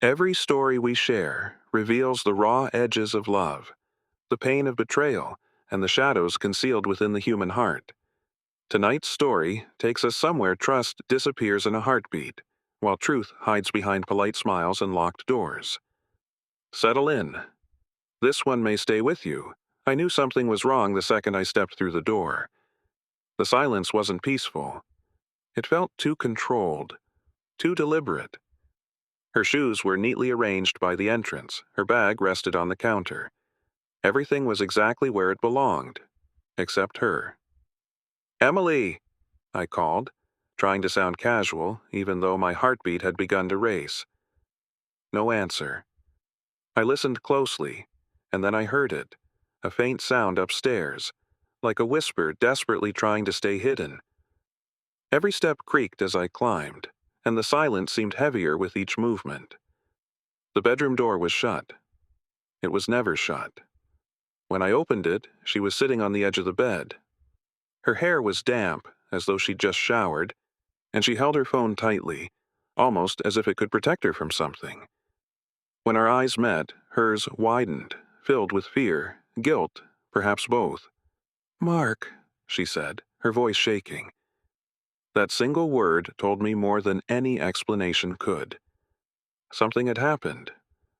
Every story we share reveals the raw edges of love, the pain of betrayal, and the shadows concealed within the human heart. Tonight's story takes us somewhere trust disappears in a heartbeat, while truth hides behind polite smiles and locked doors. Settle in. This one may stay with you. I knew something was wrong the second I stepped through the door. The silence wasn't peaceful. It felt too controlled, too deliberate. Her shoes were neatly arranged by the entrance. Her bag rested on the counter. Everything was exactly where it belonged, except her. "Emily!" I called, trying to sound casual, even though my heartbeat had begun to race. No answer. I listened closely, and then I heard it, a faint sound upstairs, like a whisper desperately trying to stay hidden. Every step creaked as I climbed, and the silence seemed heavier with each movement. The bedroom door was shut. It was never shut. When I opened it, she was sitting on the edge of the bed. Her hair was damp, as though she'd just showered, and she held her phone tightly, almost as if it could protect her from something. When our eyes met, hers widened, filled with fear, guilt, perhaps both. "Mark," she said, her voice shaking. That single word told me more than any explanation could. Something had happened,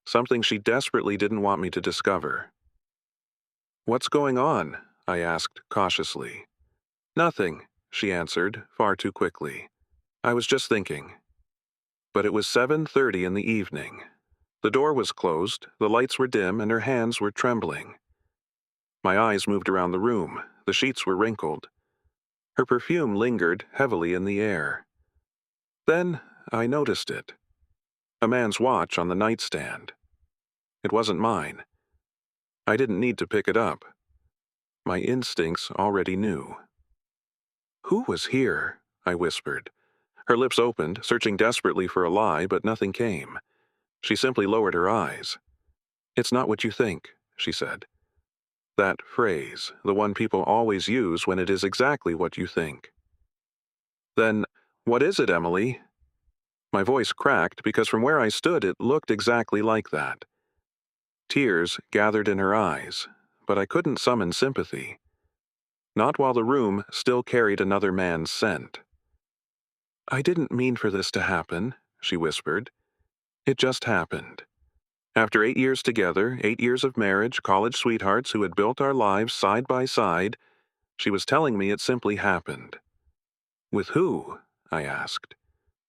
something she desperately didn't want me to discover. "What's going on?" I asked cautiously. "Nothing," she answered, far too quickly. "I was just thinking." But it was 7:30 in the evening. The door was closed, the lights were dim, and her hands were trembling. My eyes moved around the room. The sheets were wrinkled. Her perfume lingered heavily in the air. Then I noticed it. A man's watch on the nightstand. It wasn't mine. I didn't need to pick it up. My instincts already knew. "Who was here?" I whispered. Her lips opened, searching desperately for a lie, but nothing came. She simply lowered her eyes. "It's not what you think," she said. That phrase, the one people always use when it is exactly what you think. "Then, what is it, Emily?" My voice cracked because from where I stood it looked exactly like that. Tears gathered in her eyes, but I couldn't summon sympathy. Not while the room still carried another man's scent. "I didn't mean for this to happen," she whispered. "It just happened. After 8 years together, 8 years of marriage, college sweethearts who had built our lives side by side, she was telling me it simply happened." "With who?" I asked.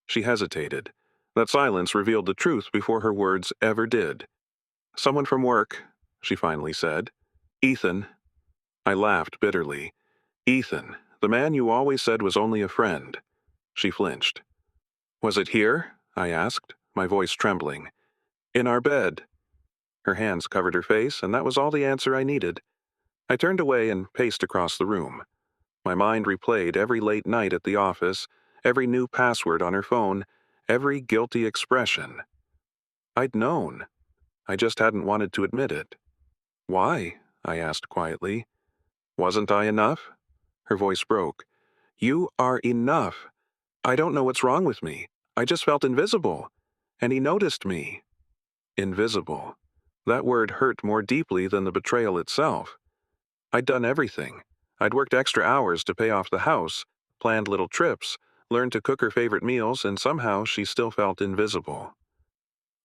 She hesitated. That silence revealed the truth before her words ever did. "Someone from work," she finally said. "Ethan." I laughed bitterly. "Ethan, the man you always said was only a friend." She flinched. "Was it here?" I asked, my voice trembling. "In our bed." Her hands covered her face, and that was all the answer I needed. I turned away and paced across the room. My mind replayed every late night at the office, every new password on her phone, every guilty expression. I'd known. I just hadn't wanted to admit it. "Why?" I asked quietly. "Wasn't I enough?" Her voice broke. "You are enough. I don't know what's wrong with me. I just felt invisible. And he noticed me." Invisible. That word hurt more deeply than the betrayal itself. I'd done everything. I'd worked extra hours to pay off the house, planned little trips, learned to cook her favorite meals, and somehow she still felt invisible.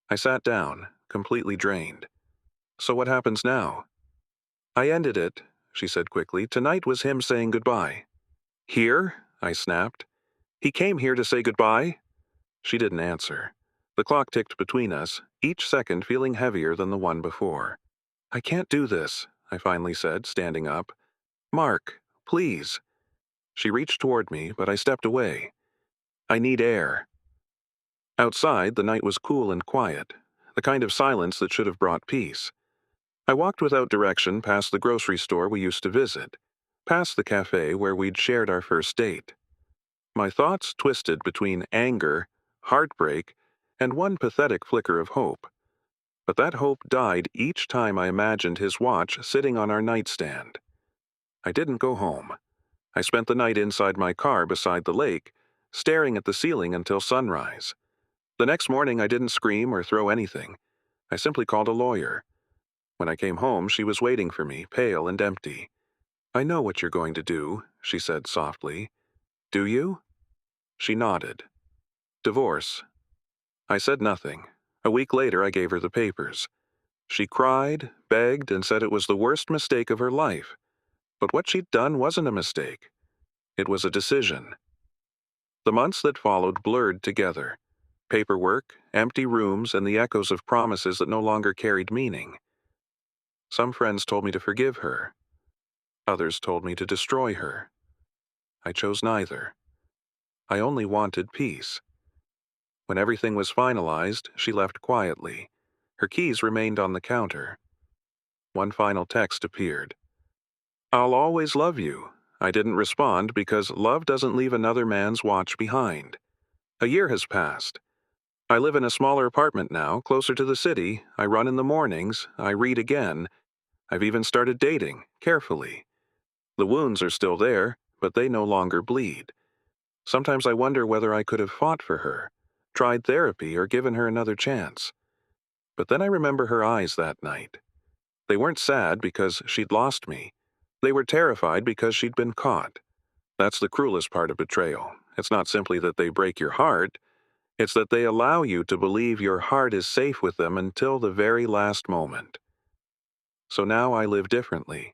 I sat down, completely drained. "So what happens now?" "I ended it," she said quickly. "Tonight was him saying goodbye." "Here?" I snapped. "He came here to say goodbye?" She didn't answer. The clock ticked between us, each second feeling heavier than the one before. "I can't do this," I finally said, standing up. "Mark, please." She reached toward me, but I stepped away. "I need air." Outside, the night was cool and quiet, the kind of silence that should have brought peace. I walked without direction past the grocery store we used to visit, past the cafe where we'd shared our first date. My thoughts twisted between anger, heartbreak, and one pathetic flicker of hope. But that hope died each time I imagined his watch sitting on our nightstand. I didn't go home. I spent the night inside my car beside the lake, staring at the ceiling until sunrise. The next morning, I didn't scream or throw anything. I simply called a lawyer. When I came home, she was waiting for me, pale and empty. "I know what you're going to do," she said softly. "Do you?" She nodded. "Divorce." I said nothing. A week later, I gave her the papers. She cried, begged, and said it was the worst mistake of her life. But what she'd done wasn't a mistake. It was a decision. The months that followed blurred together. Paperwork, empty rooms, and the echoes of promises that no longer carried meaning. Some friends told me to forgive her. Others told me to destroy her. I chose neither. I only wanted peace. When everything was finalized, she left quietly. Her keys remained on the counter. One final text appeared. "I'll always love you." I didn't respond because love doesn't leave another man's watch behind. A year has passed. I live in a smaller apartment now, closer to the city. I run in the mornings. I read again. I've even started dating, carefully. The wounds are still there, but they no longer bleed. Sometimes I wonder whether I could have fought for her, tried therapy, or given her another chance. But then I remember her eyes that night. They weren't sad because she'd lost me. They were terrified because she'd been caught. That's the cruelest part of betrayal. It's not simply that they break your heart. It's that they allow you to believe your heart is safe with them until the very last moment. So now I live differently.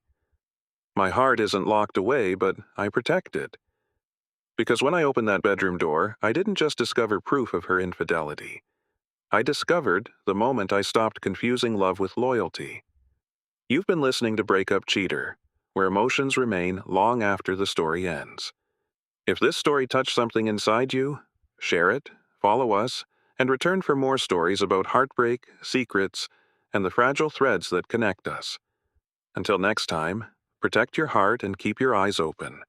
My heart isn't locked away, but I protect it. Because when I opened that bedroom door, I didn't just discover proof of her infidelity. I discovered the moment I stopped confusing love with loyalty. You've been listening to Breakup Cheater, where emotions remain long after the story ends. If this story touched something inside you, share it, follow us, and return for more stories about heartbreak, secrets, and the fragile threads that connect us. Until next time, protect your heart and keep your eyes open.